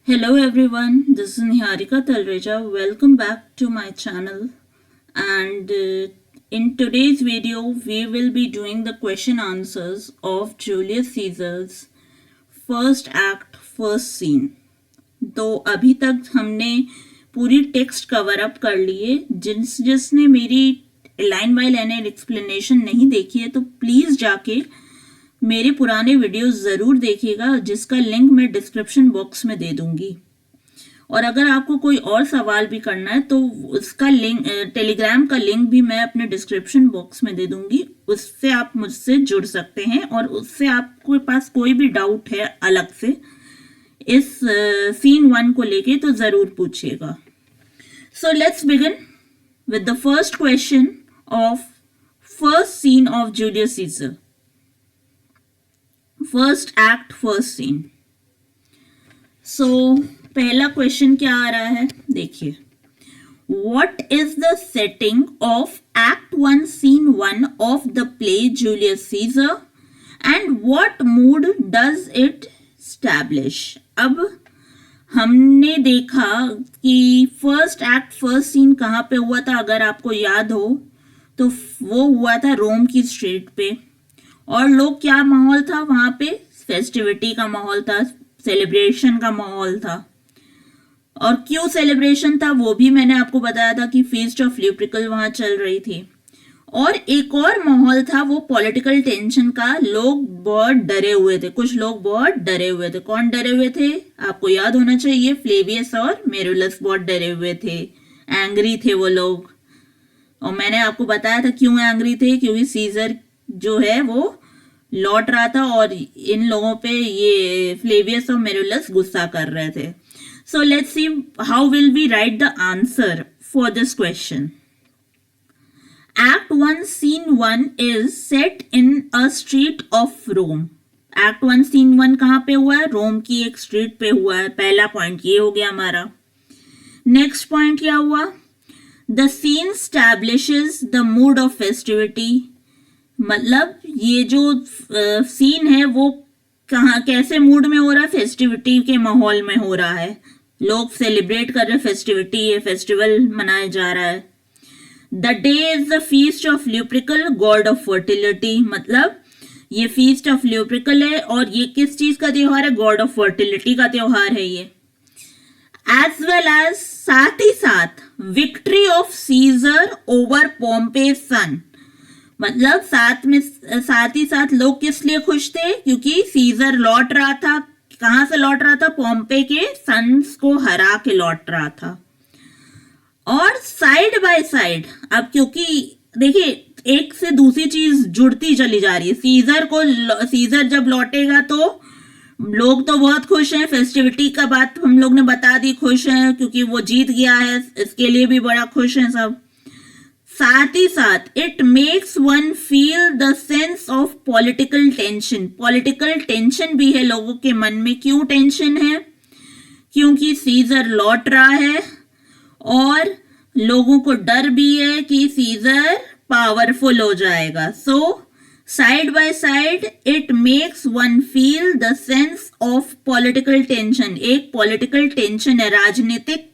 Hello everyone, this is Niharika Talreja. Welcome back to my channel. And in today's video, we will be doing the question answers of Julius Caesar's first act, first scene. तो अभी तक हमने पूरी text cover up कर ली है. जिसने मेरी line by line explanation नहीं देखी है तो प्लीज जाके मेरे पुराने वीडियोस ज़रूर देखिएगा, जिसका लिंक मैं डिस्क्रिप्शन बॉक्स में दे दूंगी. और अगर आपको कोई और सवाल भी करना है तो उसका लिंक, टेलीग्राम का लिंक भी मैं अपने डिस्क्रिप्शन बॉक्स में दे दूंगी. उससे आप मुझसे जुड़ सकते हैं और उससे आपके पास कोई भी डाउट है अलग से इस सीन 1 को लेके तो ज़रूर पूछिएगा. So let's begin with the first question of first scene of Julius Caesar. First act, first scene. So पहला क्वेश्चन क्या आ रहा है, देखिए. What is the setting of Act 1 Scene 1 of the play Julius Caesar and what mood does it establish? अब हमने देखा कि first act first scene कहाँ पे हुआ था. अगर आपको याद हो तो वो हुआ था रोम की स्ट्रीट पे. और लोग, क्या माहौल था वहां पे? फेस्टिविटी का माहौल था, सेलिब्रेशन का माहौल था. और क्यों सेलिब्रेशन था वो भी मैंने आपको बताया था कि फीस्ट ऑफ ल्यूप्रिकल वहां चल रही थी. और एक और माहौल था वो पॉलिटिकल टेंशन का. लोग बहुत डरे हुए थे, कुछ लोग बहुत डरे हुए थे. कौन डरे हुए थे आपको याद होना चाहिए, फ्लेवियस और मेरुलस बहुत डरे हुए थे, एंग्री थे वो लोग. और मैंने आपको बताया था क्यों एंग्री थे, क्योंकि सीजर जो है वो लौट रहा था और इन लोगों पे ये फ्लेवियस और मेरुलस गुस्सा कर रहे थे. So let's see how will we write the answer for this question. Act 1 Scene 1 is set in a street of Rome. Act 1 Scene 1 कहाँ पे हुआ है? रोम की एक स्ट्रीट पे हुआ है. पहला पॉइंट ये हो गया हमारा. नेक्स्ट पॉइंट क्या हुआ? The scene establishes the mood of festivity. मतलब ये जो सीन है वो कहाँ, कैसे मूड में हो रहा है? फेस्टिविटी के माहौल में हो रहा है. लोग सेलिब्रेट कर रहे हैं, फेस्टिविटी है, फेस्टिवल मनाया जा रहा है. The day is the feast of Lupercal, god of fertility. मतलब ये फीस्ट ऑफ ल्यूप्रिकल है और ये किस चीज का त्योहार है? गॉड ऑफ फर्टिलिटी का त्योहार है ये. एज वेल एज, साथ ही साथ, victory of Caesar over Pompey सन. मतलब साथ ही साथ लोग किस लिए खुश थे? क्योंकि सीजर लौट रहा था. कहां से लौट रहा था? पॉम्पे के सन्स को हरा के लौट रहा था. और साइड बाय साइड, अब क्योंकि देखिए एक से दूसरी चीज जुड़ती चली जा रही है. सीजर जब लौटेगा तो लोग तो बहुत खुश हैं. फेस्टिविटी का बात हम लोग ने बता दी, खुश हैं क्योंकि वो जीत गया है, इसके लिए भी बड़ा खुश हैं सब. साथ ही साथ it makes one feel the sense of political tension. Political tension भी है लोगों के मन में. क्यों टेंशन है? क्योंकि सीजर लौट रहा है और लोगों को डर भी है कि सीजर पावरफुल हो जाएगा. So side by side it makes one feel the sense of political tension. एक पॉलिटिकल टेंशन है, राजनीतिक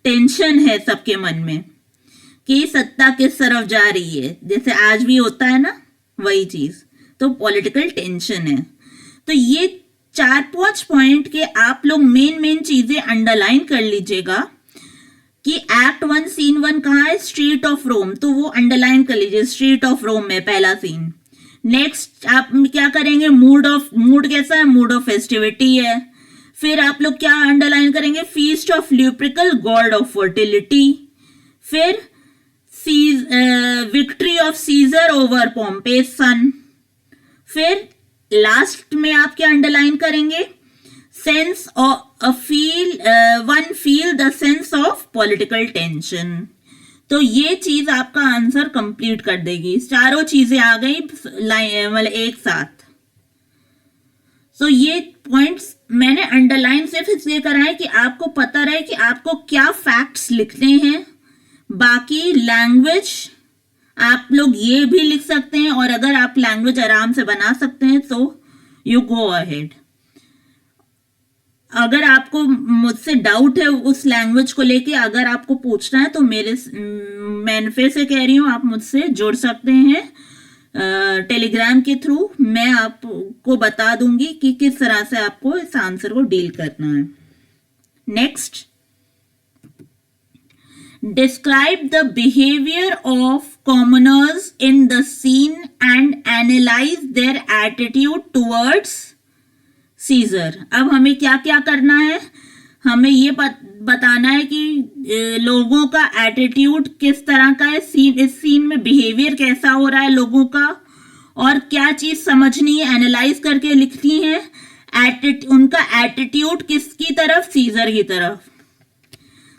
टेंशन है सबके मन में कि सत्ता किस तरफ जा रही है, जैसे आज भी होता है ना, वही चीज. तो पॉलिटिकल टेंशन है. तो ये 4-5 पॉइंट के आप लोग मेन चीजें अंडरलाइन कर लीजिएगा कि एक्ट 1 सीन 1 कहाँ है? Street of Rome. तो वो अंडरलाइन कर लीजिए, स्ट्रीट ऑफ रोम में पहला सीन. नेक्स्ट आप क्या करेंगे? मूड कैसा है? मूड ऑफ फेस्टिविटी है. फिर आप लोग क्या अंडरलाइन करेंगे? Feast of Lupercal, god of fertility. फिर victory of Caesar over Pompey son. फिर लास्ट में आप क्या अंडरलाइन करेंगे? Sense feel the sense of political tension. तो ये चीज आपका आंसर कंप्लीट कर देगी. चारों चीजें आ गई मतलब एक साथ. सो ये पॉइंट्स मैंने अंडरलाइन सिर्फ इसलिए कराए कि आपको पता रहे कि आपको क्या फैक्ट्स लिखने हैं. बाकी लैंग्वेज आप लोग ये भी लिख सकते हैं और अगर आप लैंग्वेज आराम से बना सकते हैं तो यू गो अहेड. अगर आपको मुझसे डाउट है उस लैंग्वेज को लेके, अगर आपको पूछना है तो मैं फिर से कह रही हूँ, आप मुझसे जुड़ सकते हैं टेलीग्राम के थ्रू। मैं आपको बता दूंगी कि किस तरह से आपको इस आंसर को डील करना है। Next, describe the behavior of commoners in the scene and analyze their attitude towards Caesar। अब हमें क्या क्या करना है, हमें ये बताना है कि लोगों का एटीट्यूड किस तरह का है, इस सीन में बिहेवियर कैसा हो रहा है लोगों का, और क्या चीज समझनी है, एनालाइज करके लिखनी है। उनका एटीट्यूड किसकी तरफ, सीजर की तरफ।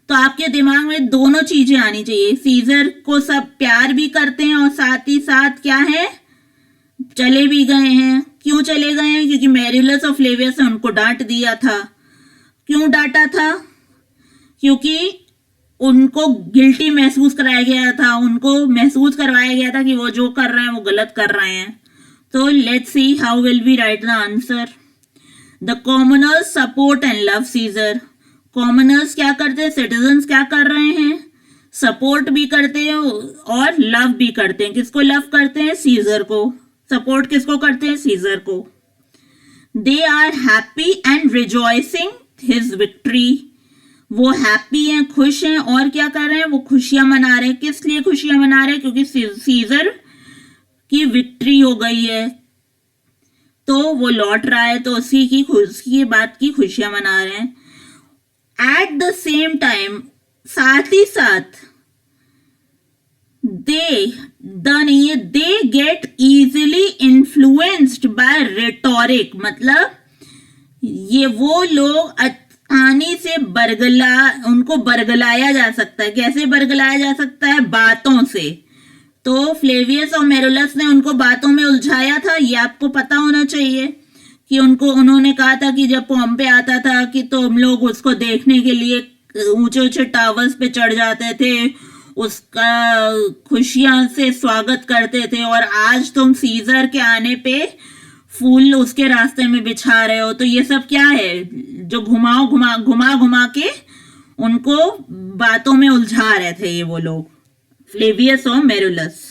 तो आपके दिमाग में दोनों चीजें आनी चाहिए, सीजर को सब प्यार भी करते हैं और साथ ही साथ क्या है, चले भी गए हैं। क्यों चले गए हैं, क्योंकि मेरिलस और फ्लेवियस ने उनको डांट दिया था। क्यों डांटा था, क्योंकि उनको गिल्टी महसूस कराया गया था, उनको महसूस करवाया गया था कि वो जो कर रहे हैं वो गलत कर रहे हैं। तो let's see how will we write the answer. The commoners support and love Caesar. Commoners क्या करते हैं, सिटीजन्स क्या कर रहे हैं, सपोर्ट भी करते हैं और लव भी करते हैं। किसको लव करते हैं, सीजर को। सपोर्ट किसको करते हैं, सीजर को। They are happy and rejoicing his victory. वो हैप्पी हैं, खुश हैं, और क्या कर रहे हैं, वो खुशियां मना रहे हैं। किस लिए खुशियां मना रहे हैं, क्योंकि सीजर की विक्ट्री हो गई है, तो वो लौट रहा है, तो उसी बात की खुशियां मना रहे हैं। एट द सेम टाइम, साथ ही साथ, they get easily influenced by rhetoric. मतलब ये वो लोग आसानी से उनको बरगलाया जा सकता है। कैसे बरगलाया जा सकता है, बातों से। तो फ्लेवियस और मेरुलस ने उनको बातों में उलझाया था, ये आपको पता होना चाहिए कि उन्होंने कहा था कि जब पॉम्पे आता था कि तो हम लोग उसको देखने के लिए ऊंचे ऊंचे टावर्स पे चढ़ जाते थे, उसका खुशियां से स्वागत करते थे, और आज तुम सीजर के आने पे फूल उसके रास्ते में बिछा रहे हो। तो ये सब क्या है, जो घुमा के उनको बातों में उलझा रहे थे ये वो लोग, फ्लेवियस और मेरुलस।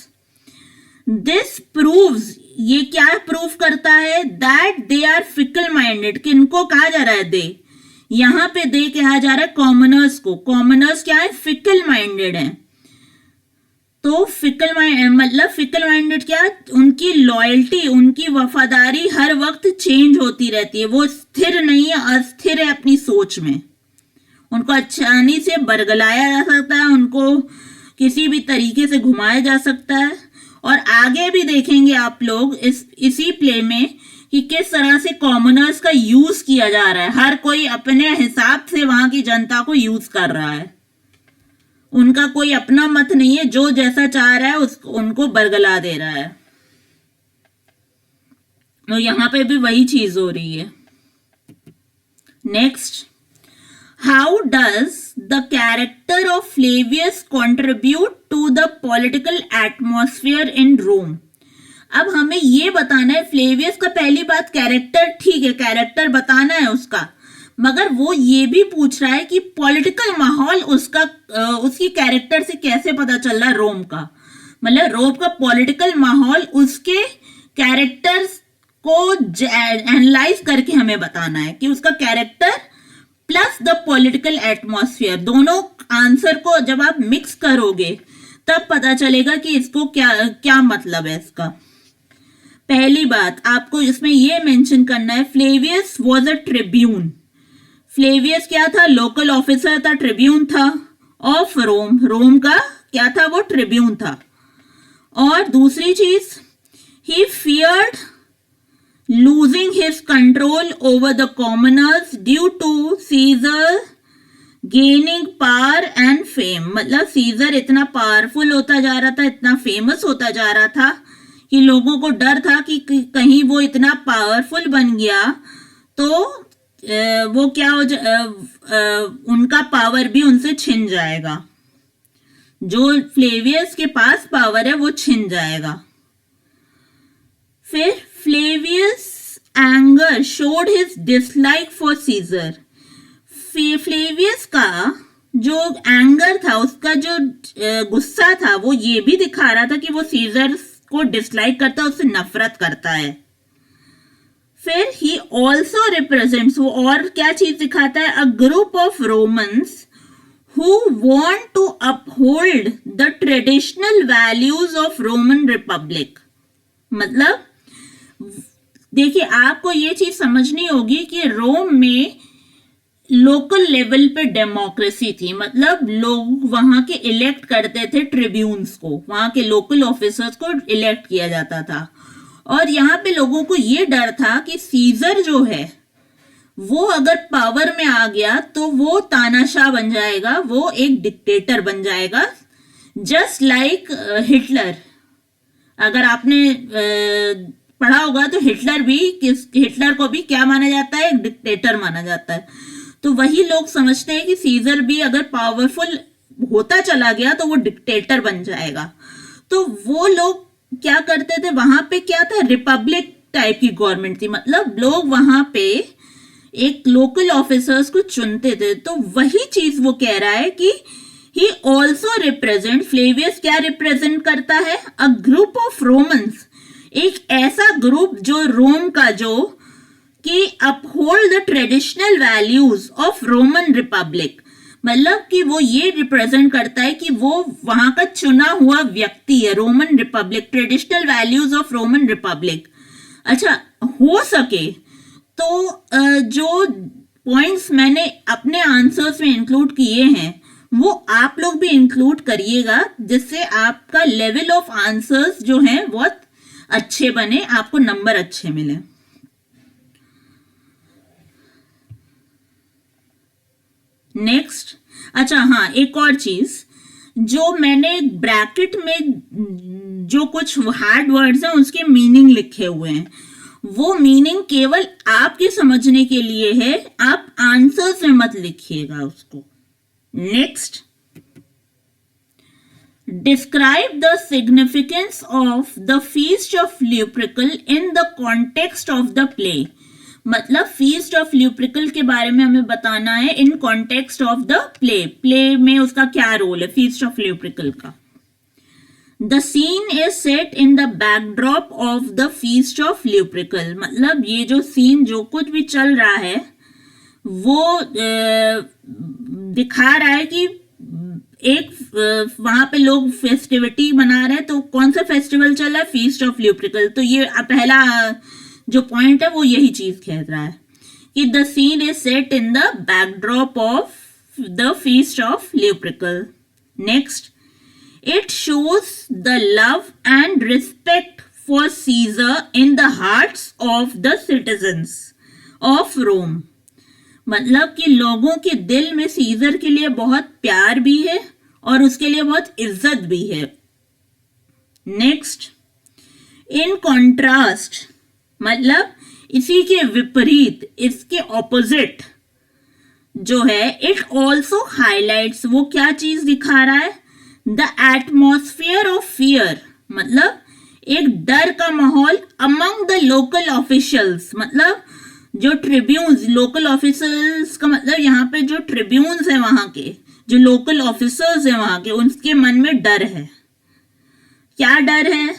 दिस प्रूव्स, ये क्या प्रूव करता है, that they are fickle minded. किनको कहा जा रहा है, दे, यहां पे दे कहा जा रहा है कॉमनर्स को। कॉमनर्स क्या है, फिकल माइंडेड है। तो फिकल माइंडेड क्या, उनकी लॉयल्टी, उनकी वफादारी हर वक्त चेंज होती रहती है। वो स्थिर नहीं है, अस्थिर है अपनी सोच में। उनको आसानी से बरगलाया जा सकता है, उनको किसी भी तरीके से घुमाया जा सकता है। और आगे भी देखेंगे आप लोग इसी प्ले में कि किस तरह से कॉमनर्स का यूज किया जा रहा है। हर कोई अपने हिसाब से वहां की जनता को यूज कर रहा है, उनका कोई अपना मत नहीं है, जो जैसा चाह रहा है उनको बरगला दे रहा है। तो यहां पे भी वही चीज हो रही है। Next, how does the character of Flavius contribute to the political atmosphere in Rome. अब हमें ये बताना है, फ्लेवियस का पहली बात कैरेक्टर, ठीक है, कैरेक्टर बताना है उसका, मगर वो ये भी पूछ रहा है कि पॉलिटिकल माहौल उसकी कैरेक्टर से कैसे पता चल रहा है रोम का। मतलब रोम का पॉलिटिकल माहौल उसके कैरेक्टर्स को एनालाइज करके हमें बताना है कि उसका character plus the political atmosphere, दोनों आंसर को जब आप मिक्स करोगे तब पता चलेगा कि इसको क्या मतलब है इसका। पहली बात आपको इसमें यह मेंशन करना है, Flavius was a Tribune. Flavius क्या था, लोकल ऑफिसर था, ट्रिब्यून था ऑफ रोम। रोम का क्या था, वो ट्रिब्यून था। और दूसरी चीज, ही feared losing his control over the commoners due to Caesar gaining power and fame। मतलब सीजर इतना पावरफुल होता जा रहा था, इतना फेमस होता जा रहा था कि लोगों को डर था कि कहीं वो इतना पावरफुल बन गया तो वो क्या हो उनका पावर भी उनसे छिन जाएगा। जो फ्लेवियस के पास पावर है वो छिन जाएगा। फिर Flavius' anger showed his dislike for Caesar। Flavius का जो एंगर था, उसका जो गुस्सा था, वो ये भी दिखा रहा था कि वो सीजर को डिसलाइक करता है, उससे नफरत करता है। फिर ही ऑल्सो रिप्रेजेंट्स, वो और क्या चीज दिखाता है, a group of Romans who want to uphold the traditional values of Roman Republic। मतलब देखिए, आपको ये चीज समझनी होगी कि रोम में लोकल लेवल पे डेमोक्रेसी थी, मतलब लोग वहां के इलेक्ट करते थे ट्रिब्यून्स को, वहां के लोकल ऑफिसर्स को इलेक्ट किया जाता था। और यहाँ पे लोगों को ये डर था कि सीजर जो है वो अगर पावर में आ गया तो वो तानाशाह बन जाएगा, वो एक डिक्टेटर बन जाएगा, जस्ट लाइक हिटलर। अगर आपने पढ़ा होगा तो हिटलर को भी क्या माना जाता है, एक डिक्टेटर माना जाता है। तो वही लोग समझते हैं कि सीजर भी अगर पावरफुल होता चला गया तो वो डिक्टेटर बन जाएगा। तो वो लोग क्या करते थे, वहां पे क्या था, रिपब्लिक टाइप की गवर्नमेंट थी, मतलब लोग वहां पे एक लोकल ऑफिसर्स को चुनते थे। तो वही चीज वो कह रहा है कि ही ऑल्सो रिप्रेजेंट, फ्लेवियस क्या रिप्रेजेंट करता है, अ ग्रुप ऑफ रोमन्स, एक ऐसा ग्रुप जो रोम का, जो कि uphold the traditional values of Roman Republic, मतलब कि वो ये रिप्रेजेंट करता है कि वो वहां का चुना हुआ व्यक्ति है, Roman Republic, traditional values of Roman Republic. अच्छा, हो सके तो जो पॉइंट्स मैंने अपने आंसर्स में इंक्लूड किए हैं वो आप लोग भी इंक्लूड करिएगा, जिससे आपका लेवल ऑफ आंसर्स जो हैं बहुत अच्छे बने, आपको नंबर अच्छे मिले। नेक्स्ट, अच्छा हाँ, एक और चीज, जो मैंने ब्रैकेट में जो कुछ हार्ड वर्ड्स हैं उसके मीनिंग लिखे हुए हैं, वो मीनिंग केवल आपके समझने के लिए है, आप आंसर्स में मत लिखिएगा उसको। Next, describe the significance of the feast of Lupercal in the context of the play, मतलब फीस्ट ऑफ ल्यूप्रिकल के बारे में हमें बताना है in context of the play, play में उसका क्या रोल है फीस्ट ऑफ ल्यूप्रिकल का। The scene is set in the backdrop of the feast of Lupercal, मतलब ये जो सीन, जो कुछ भी चल रहा है वो दिखा रहा है कि एक वहां पे लोग फेस्टिविटी मना रहे हैं। तो कौन सा फेस्टिवल चल रहा है, फीस्ट ऑफ ल्यूप्रिकल। तो ये पहला जो पॉइंट है वो यही चीज कह रहा है कि the scene is set in the backdrop of the feast of Lupercal. Next, it shows the love and respect for Caesar in the hearts of the citizens of Rome, मतलब कि लोगों के दिल में सीजर के लिए बहुत प्यार भी है और उसके लिए बहुत इज्जत भी है। नेक्स्ट, इन कॉन्ट्रास्ट, मतलब इसी के विपरीत, इसके ऑपोजिट जो है, इट ऑल्सो हाईलाइट्स, वो क्या चीज दिखा रहा है, द एटमोस्फियर ऑफ फियर, मतलब एक डर का माहौल अमंग द लोकल ऑफिशियल्स, मतलब जो ट्रिब्यून्स, लोकल ऑफिसर्स का मतलब यहाँ पे जो ट्रिब्यून्स हैं वहां के, जो लोकल ऑफिसर्स हैं वहां के, उनके मन में डर है। क्या डर है,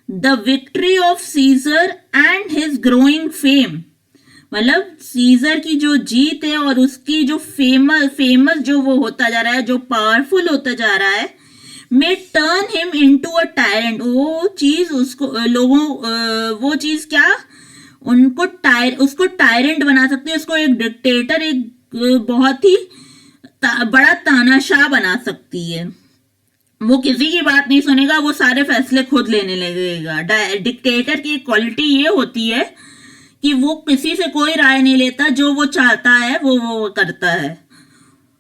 the victory of Caesar and his growing fame, मतलब सीजर की जो जीत है और उसकी जो फेमस जो वो होता जा रहा है, जो पावरफुल होता जा रहा है, may turn him into a tyrant, वो चीज उसको वो चीज क्या उनको उसको टायरेंट बना सकती है, उसको एक डिक्टेटर, एक बहुत ही बड़ा तानाशाह बना सकती है। वो किसी की बात नहीं सुनेगा, वो सारे फैसले खुद लेने लगेगा। डिक्टेटर की क्वालिटी ये होती है कि वो किसी से कोई राय नहीं लेता, जो वो चाहता है वो करता है।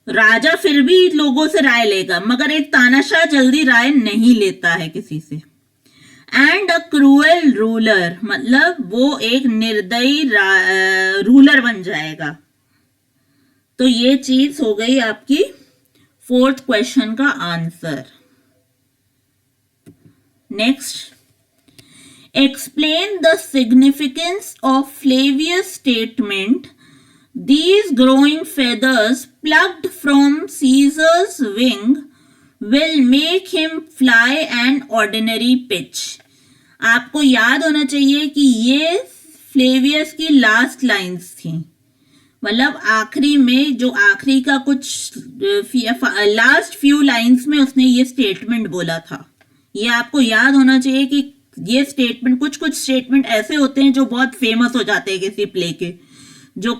राजा फिर भी लोगों से राय लेगा, मगर एक तानाशाह जल्दी राय नहीं लेता है किसी से। एंड अ क्रूएल रूलर, मतलब वो एक निर्दयी रूलर बन जाएगा। तो ये चीज हो गई आपकी फोर्थ क्वेश्चन का answer. Next, explain the significance of Flavius statement These growing feathers plucked from Caesar's wing will make him fly an ordinary pitch. आपको याद होना चाहिए कि ये फ्लेवियस की लास्ट लाइंस थी, मतलब आखिरी में जो आखिरी का कुछ लास्ट फ्यू लाइंस में उसने ये स्टेटमेंट बोला था. ये आपको याद होना चाहिए कि ये स्टेटमेंट, कुछ स्टेटमेंट ऐसे होते हैं जो बहुत फेमस हो जाते हैं किसी प्ले के, जो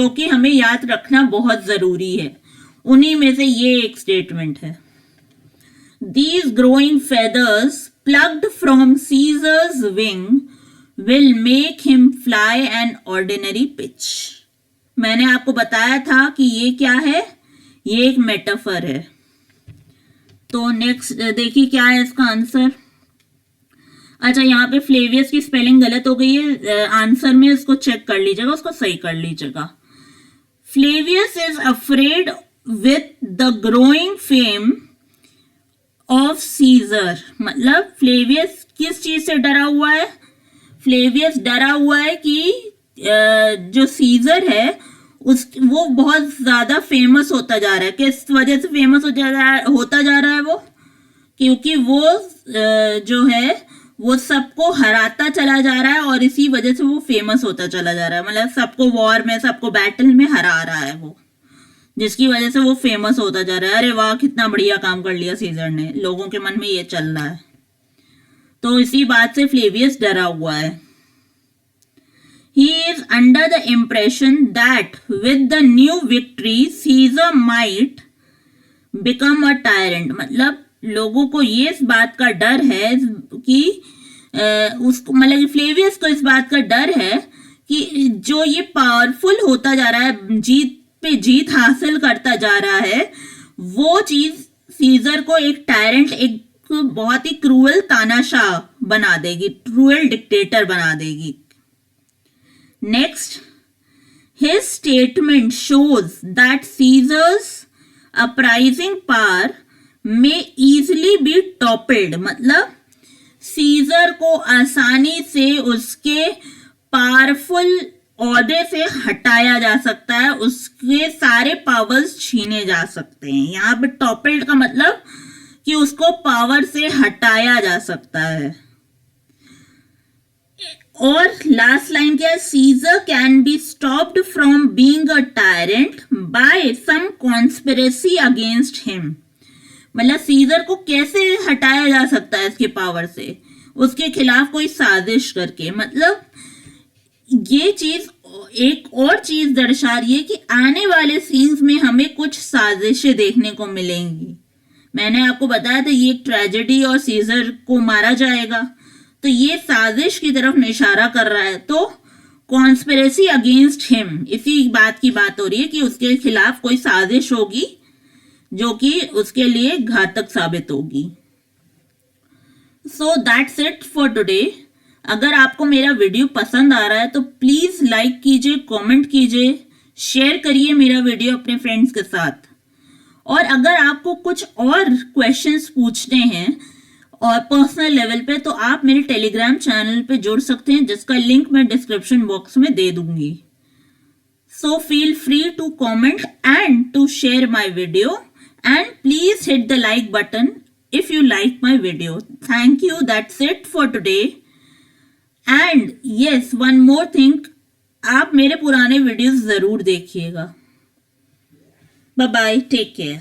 कि हमें याद रखना बहुत जरूरी है. उन्हीं में से ये एक स्टेटमेंट है. These growing feathers plucked from Caesar's wing will make him fly an ordinary pitch. मैंने आपको बताया था कि ये क्या है, ये एक मेटाफर है. तो नेक्स्ट देखिए क्या है इसका आंसर. अच्छा, यहाँ पे फ्लेवियस की स्पेलिंग गलत हो गई है. आंसर में इसको चेक कर लीजिएगा, उसको सही कर लीजिएगा. Flavius is afraid with the growing fame of Caesar. मतलब फ्लेवियस किस चीज से डरा हुआ है? फ्लेवियस डरा हुआ है कि जो सीजर है वो बहुत ज्यादा फेमस होता जा रहा है. किस वजह से फेमस होता जा रहा है वो? क्योंकि वो जो है वो सबको हराता चला जा रहा है और इसी वजह से वो फेमस होता चला जा रहा है. मतलब सबको वॉर में, सबको बैटल में हरा रहा है वो, जिसकी वजह से वो फेमस होता जा रहा है. अरे वाह, कितना बढ़िया काम कर लिया सीजर ने. लोगों के मन में ये चल रहा है. तो इसी बात से फ्लेवियस डरा हुआ है. He is under the impression that with the new victory Caesar might become a tyrant. मतलब लोगों को ये इस बात का डर है कि उसको, मतलब फ्लेवियस को इस बात का डर है कि जो ये पावरफुल होता जा रहा है, जीत पे जीत हासिल करता जा रहा है, वो चीज सीजर को एक टायरेंट, एक बहुत ही क्रूअल तानाशाह बना देगी, क्रूअल डिक्टेटर बना देगी. Next, his statement shows that Caesar's uprising power may easily be toppled. मतलब सीजर को आसानी से उसके पावरफुल औहदे से हटाया जा सकता है, उसके सारे पावर्स छीने जा सकते हैं. यहाँ पे टॉपल्ड का मतलब कि उसको पावर से हटाया जा सकता है. और लास्ट लाइन क्या है? Caesar can be stopped from being a tyrant by some conspiracy against him. मतलब सीजर को कैसे हटाया जा सकता है इसके पावर से? उसके खिलाफ कोई साजिश करके. मतलब ये चीज, एक और चीज दर्शा रही है कि आने वाले सीन्स में हमें कुछ साजिशें देखने को मिलेंगी. मैंने आपको बताया था ये एक ट्रेजेडी और सीजर को मारा जाएगा, तो ये साजिश की तरफ इशारा कर रहा है. तो कॉन्स्पिरेसी अगेंस्ट हिम, इसी बात की बात हो रही है कि उसके खिलाफ कोई साजिश होगी जो कि उसके लिए घातक साबित होगी. So that's it for today. अगर आपको मेरा वीडियो पसंद आ रहा है तो प्लीज लाइक कीजिए, कमेंट कीजिए, शेयर करिए मेरा वीडियो अपने फ्रेंड्स के साथ. और अगर आपको कुछ और क्वेश्चंस पूछने हैं और पर्सनल लेवल पे, तो आप मेरे टेलीग्राम चैनल पे जुड़ सकते हैं, जिसका लिंक मैं डिस्क्रिप्शन बॉक्स में दे दूंगी. So feel free to comment and to share my video, and please hit the like button if you like my video. Thank you. That's it for today. And yes, one more thing, आप मेरे पुराने videos जरूर देखिएगा. Bye bye, take care.